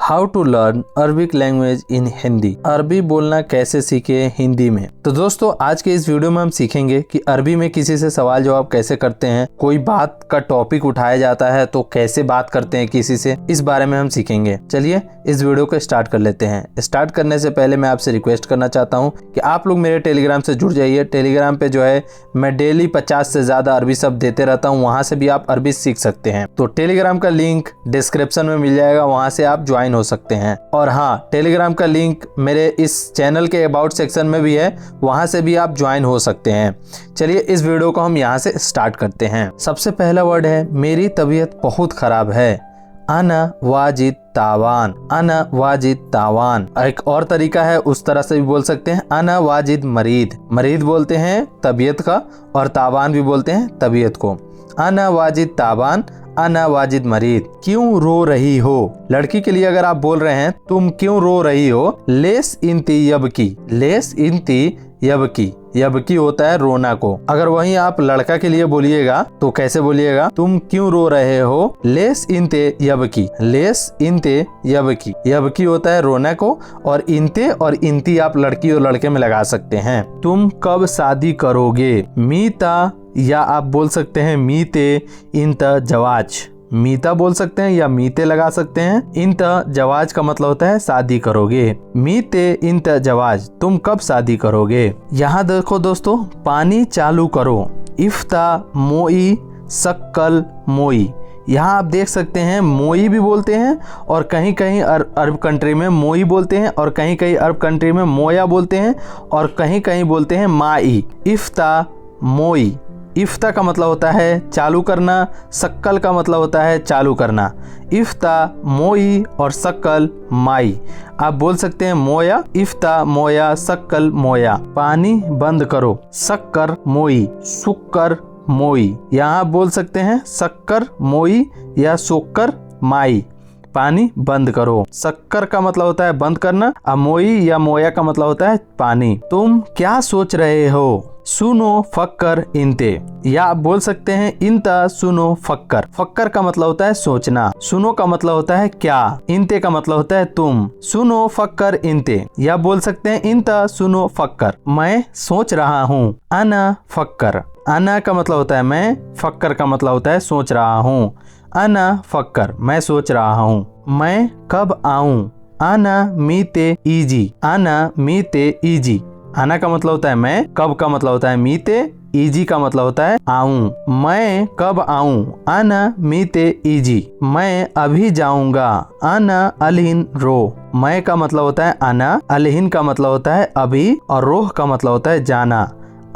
How to learn Arabic language in Hindi. अरबी बोलना कैसे सीखे हिंदी में। तो दोस्तों आज के इस वीडियो में हम सीखेंगे कि अरबी में किसी से सवाल जवाब कैसे करते हैं, कोई बात का टॉपिक उठाया जाता है तो कैसे बात करते हैं किसी से, इस बारे में हम सीखेंगे। चलिए इस वीडियो को स्टार्ट कर लेते हैं। स्टार्ट करने से पहले मैं आपसे रिक्वेस्ट करना चाहता हूँ कि आप लोग मेरे टेलीग्राम से जुड़ जाइए। टेलीग्राम पे जो है मैं डेली 50 से ज्यादा अरबी शब्द देते रहता हूँ, वहां से भी आप अरबी सीख सकते हैं। तो टेलीग्राम का लिंक डिस्क्रिप्शन में मिल जाएगा, वहां से आप ज्वाइन हो सकते हैं। और हाँ, टेलीग्राम का लिंक मेरे इस चैनल के अबाउट सेक्शन में भी है, वहां से भी आप ज्वाइन हो सकते हैं। चलिए इस वीडियो को हम यहाँ से स्टार्ट करते हैं। सबसे पहला वर्ड है मेरी तबीयत बहुत खराब है। अना वाजिद तावान। अना वाजिद तावान। एक और तरीका है, उस तरह से भी बोल सकते हैं। अना वाजिद मरीद। मरीद बोलते हैं तबीयत का, और तावान भी बोलते हैं तबीयत को। अना वाजिद तावान, अना वाजिद मरीद। क्यों रो रही हो। लड़की के लिए अगर आप बोल रहे हैं तुम क्यों रो रही हो, लेस इंती यबकी। लेस इंती यबकी। यबकी होता है रोना को। अगर वहीं आप लड़का के लिए बोलिएगा तो कैसे बोलिएगा, तुम क्यों रो रहे हो, लेस इंते यबकी। लेस इंते यबकी। यबकी होता है रोना को, और इंते और इंती आप लड़की और लड़के में लगा सकते हैं। तुम कब शादी करोगे। मीता, या आप बोल सकते हैं मीते इंत जवाज। मीता बोल सकते हैं या मीते लगा सकते हैं। इंत जवाज का मतलब होता है शादी करोगे। मीते इंत जवाज, तुम कब शादी करोगे। यहाँ देखो दोस्तों, पानी चालू करो। इफ्ता मोई सक्कल मोई। यहाँ आप देख सकते हैं मोई भी बोलते हैं, और कहीं कहीं अरब कंट्री में मोई बोलते हैं, और कहीं कहीं अरब कंट्री में मोया बोलते हैं, और कहीं कहीं बोलते हैं माई। इफ्ता मोई। इफ्ता का मतलब होता है चालू करना, सक्कल का मतलब होता है चालू करना। इफ्ता मोई और सक्कल माई। आप बोल सकते हैं मोया, इफ्ता मोया, सक्कल मोया। पानी बंद करो। सक्कर मोई, सुक्कर मोई। यहाँ आप बोल सकते हैं सक्कर मोई या सुक्कर माई। पानी बंद करो। शक्कर का मतलब होता है बंद करना, और मोई या मोया का मतलब होता है पानी। तुम क्या सोच रहे हो। सुनो फक्कर इंते। या आप बोल सकते हैं इंता सुनो फक्कर। फक्कर का मतलब होता है सोचना, सुनो का मतलब होता है क्या, इंते का मतलब होता है तुम। सुनो फक्कर इंते। या बोल सकते हैं इंता सुनो फक्कर, मैं सोच रहा हूँ। अना फक्कर। अना का मतलब होता है मैं, फक्कर का मतलब होता है सोच रहा हूँ। अना फक्कर, मैं सोच रहा हूँ। मैं कब आऊं। अना मीते इजी। अना मीते इजी। आना का मतलब होता है मैं, कब का मतलब होता है मीते, इजी का मतलब होता है आऊं। मैं कब आऊं। अना मीते इजी, मैं अभी जाऊंगा। अना अलहिन रो। मैं का मतलब होता है अना, अलहिन का मतलब होता है अभी, और रोह का मतलब होता है जाना।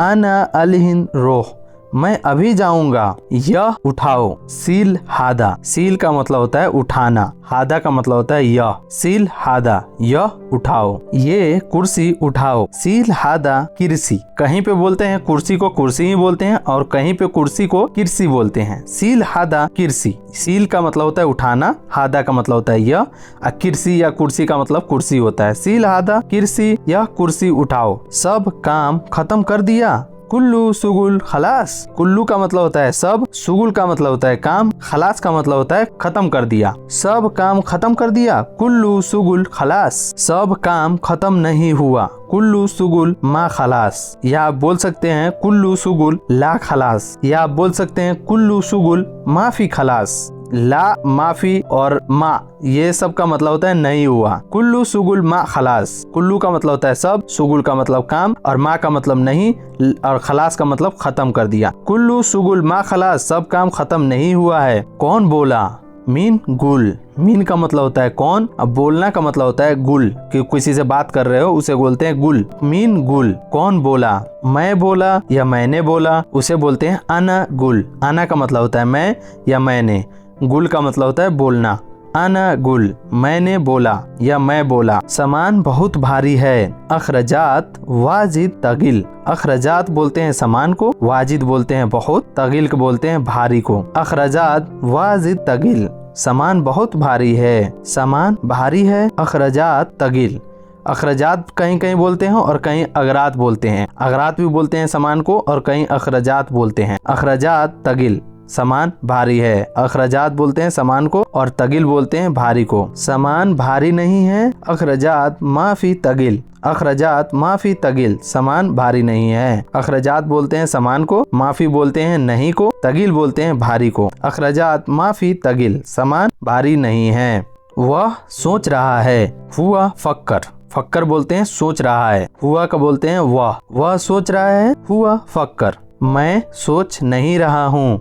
अना अलहिन रोह, मैं अभी जाऊंगा। यह उठाओ। सील हादा। सील का मतलब होता है उठाना, हादा का मतलब होता है यह। सील हादा, यह उठाओ। ये कुर्सी उठाओ। सील हादा किरसी। कहीं पे बोलते हैं कुर्सी को कुर्सी ही बोलते हैं, और कहीं पे कुर्सी को किरसी बोलते हैं। सील हादा किरसी। सील का मतलब होता है उठाना, हादा का मतलब होता है यह, और किरसी या कुर्सी का मतलब कुर्सी होता है। सील हादा किरसी, यह कुर्सी उठाओ। सब काम खत्म कर दिया। कुल्लू सुगुल खलास। कुल्लू का मतलब होता है सब, सुगुल का मतलब होता है काम, खलास का मतलब होता है खत्म कर दिया। सब काम खत्म कर दिया। कुल्लू सुगुल खलास, सब काम खत्म नहीं हुआ। कुल्लू सुगुल मा खलास। या आप बोल सकते हैं कुल्लू सुगुल ला खलास। या आप बोल सकते हैं कुल्लू सुगुल माफी खलास। ला, माफी और मा, ये सब का मतलब होता है नहीं हुआ। कुल्लू सुगुल मा खलास। कुल्लू का मतलब होता है सब, सुगुल का मतलब काम, और मा का मतलब नहीं, और खलास का मतलब खत्म कर दिया। कुल्लू सुगुल मा खलास, सब काम खत्म नहीं हुआ है। कौन बोला। मीन गुल। मीन का मतलब होता है कौन, अब बोलना का मतलब होता है गुल, कि किसी से बात कर रहे हो उसे बोलते हैं गुल। मीन गुल। कौन बोला। मैं बोला या मैंने बोला, उसे बोलते हैं अना गुल। अना का मतलब होता है मैं या मैंने, गुल का मतलब होता है बोलना। अना गुल, मैंने बोला या मैं बोला। सामान बहुत भारी है। अखरजात वाजिद तगिल। अखरजात बोलते हैं सामान को, वाजिद बोलते हैं बहुत, तगिल को बोलते हैं भारी को। अखरजात वाजिद तगिल, सामान बहुत भारी है। सामान भारी है। अखरजात तगिल। अखरजात कहीं कहीं बोलते हैं और कहीं अगरात बोलते हैं। अगरात भी बोलते हैं सामान को, और कहीं अखरजात बोलते हैं। अखरजात तगिल, सामान भारी है। अखराजात बोलते हैं सामान को और तगिल बोलते हैं भारी को। सामान भारी नहीं है, अखराजात माफी तगिल। अखराजात माफी तगिल, सामान भारी नहीं है। अखराजात बोलते हैं सामान को, माफी बोलते हैं नहीं को, तगिल बोलते हैं भारी को। अखराजात माफी तगिल, सामान भारी नहीं है। वह सोच रहा है, हुआ फक्कर। फक्कर बोलते हैं सोच रहा है, हुआ का बोलते हैं वह सोच रहा है, हुआ फक्कर। मैं सोच नहीं रहा हूँ,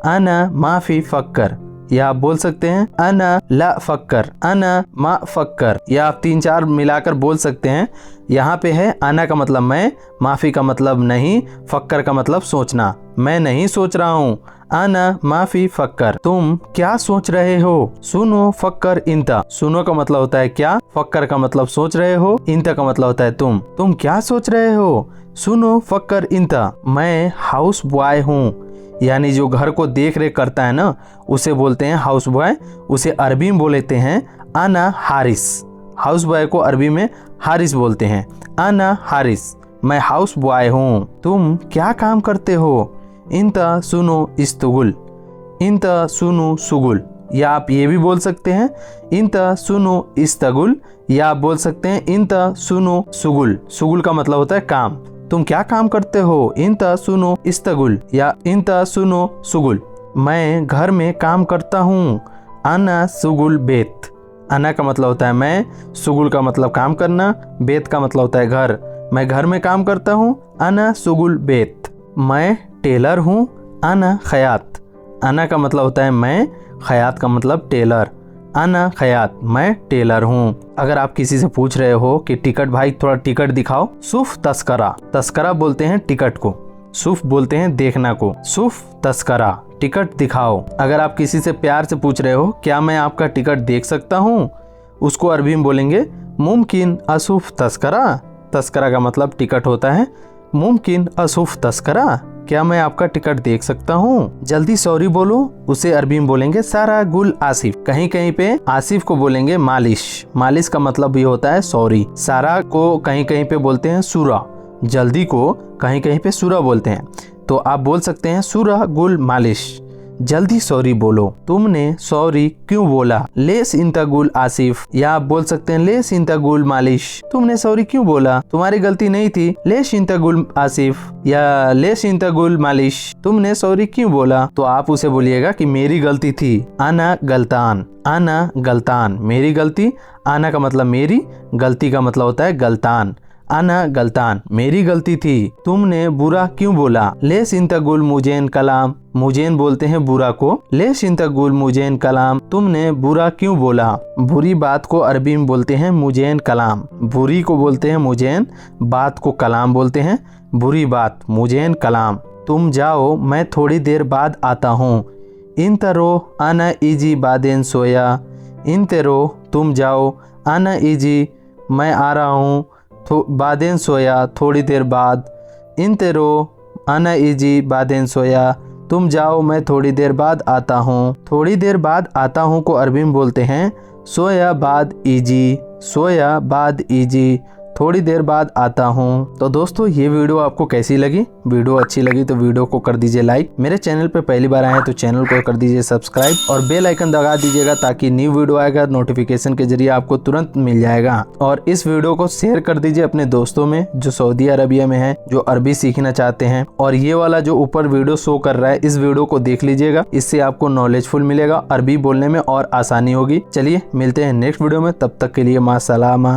अना माफी फक्कर। या आप बोल सकते हैं अना ला फक्कर, अना मा फक्कर। या आप 3-4 मिलाकर बोल सकते हैं। यहाँ पे है अना का मतलब मैं, माफी का मतलब नहीं, फक्कर का मतलब सोचना। मैं नहीं सोच रहा हूँ, अना माफी फक्कर। तुम क्या सोच रहे हो, सुनो फक्कर इंता। सुनो का मतलब होता है क्या, फक्कर का मतलब सोच रहे हो, इंता का मतलब होता है तुम क्या सोच रहे हो, सुनो फक्कर इंता। मैं हाउस बॉय हूँ, यानी जो घर को देख रेख करता है ना, उसे बोलते हैं हाउस बॉय। उसे अरबी में बोलते हैं अना हारिस। हाउस बॉय को अरबी में हारिस बोलते हैं, अना हारिस, मैं हाउस बॉय हूँ। तुम क्या काम करते हो, इंता सुनो इस्तुगुल। इंता सुनो सुगुल। या आप ये भी बोल सकते हैं इंता सुनो इस्तगुल, या आप बोल सकते हैं इंता सुनो सुगुल। सुगुल का मतलब होता है काम। तुम क्या काम करते हो, इंता सुनो इस्तगुल या इंता सुनो सुगुल। मैं घर में काम करता हूँ, अना सुगुल बेत। अना का मतलब होता है मैं, सुगुल का मतलब काम करना, बेत का मतलब होता है घर। मैं घर में काम करता हूँ, अना सुगुल बेत। मैं टेलर हूँ, अना खयात। अना का मतलब होता है मैं, खयात का मतलब टेलर। अना खयात, मैं टेलर हूँ। अगर आप किसी से पूछ रहे हो कि टिकट भाई थोड़ा टिकट दिखाओ, सुफ तस्करा। तस्करा बोलते हैं टिकट को, सुफ बोलते हैं देखना को। सुफ तस्करा, टिकट दिखाओ। अगर आप किसी से प्यार से पूछ रहे हो क्या मैं आपका टिकट देख सकता हूँ, उसको अरबी में बोलेंगे मुमकिन असुफ तस्करा। तस्करा का मतलब टिकट होता है। मुमकिन असुफ तस्करा, क्या मैं आपका टिकट देख सकता हूँ। जल्दी सॉरी बोलो, उसे अरबी में बोलेंगे सारा गुल आसिफ। कहीं कहीं पे आसिफ को बोलेंगे मालिश। मालिश का मतलब ये होता है सॉरी। सारा को कहीं कहीं पे बोलते हैं सूरा, जल्दी को कहीं कहीं पे सूरा बोलते हैं। तो आप बोल सकते हैं सूरा गुल मालिश, जल्दी सॉरी बोलो। तुमने सॉरी क्यों बोला, लेस इंतगुल आसिफ। या आप बोल सकते हैं लेस इंतगुल मालिश। तुमने सॉरी क्यों बोला, तुम्हारी गलती नहीं थी, लेस इंतगुल आसिफ या लेस इंतगुल मालिश। तुमने सॉरी क्यों बोला, तो आप उसे बोलिएगा कि मेरी गलती थी, आना गलतान। आना गलतान, मेरी गलती। आना का मतलब मेरी, गलती का मतलब होता है गलतान। आना गलतान, मेरी गलती थी। तुमने बुरा क्यों बोला, लेस इंतगुल मुजेन कलाम। मुजेन बोलते हैं बुरा को, लेस इंतगुल मुजेन कलाम। तुमने बुरा क्यों बोला। बुरी बात को अरबी में बोलते हैं मुजेन कलाम। बुरी को बोलते हैं मुजेन, बात को कलाम बोलते हैं। बुरी बात मुजेन कलाम। तुम जाओ, मैं थोड़ी देर बाद आता हूँ। इन तरो आना इजी बादेन सोया। इन तेरो, तुम जाओ, आना इजी, मैं आ रहा हूँ, बादेन सोया, थोड़ी देर बाद। इन तेरो आना इजी बादेन सोया, तुम जाओ, मैं थोड़ी देर बाद आता हूँ। थोड़ी देर बाद आता हूँ को अरबी में बोलते हैं सोया बाद इजी। सोया बाद इजी, थोड़ी देर बाद आता हूँ। तो दोस्तों ये वीडियो आपको कैसी लगी। वीडियो अच्छी लगी तो वीडियो को कर दीजिए लाइक। मेरे चैनल पे पहली बार आए हैं तो चैनल को कर दीजिए सब्सक्राइब और बेल आइकन दबा दीजिएगा ताकि न्यू वीडियो आएगा नोटिफिकेशन के जरिए आपको तुरंत मिल जाएगा। और इस वीडियो को शेयर कर दीजिए अपने दोस्तों में जो सऊदी अरबिया में है, जो अरबी सीखना चाहते हैं। और ये वाला जो ऊपर वीडियो शो कर रहा है, इस वीडियो को देख लीजिएगा, इससे आपको नॉलेजफुल मिलेगा, अरबी बोलने में और आसानी होगी। चलिए मिलते हैं नेक्स्ट वीडियो में, तब तक के लिए मां सलामा।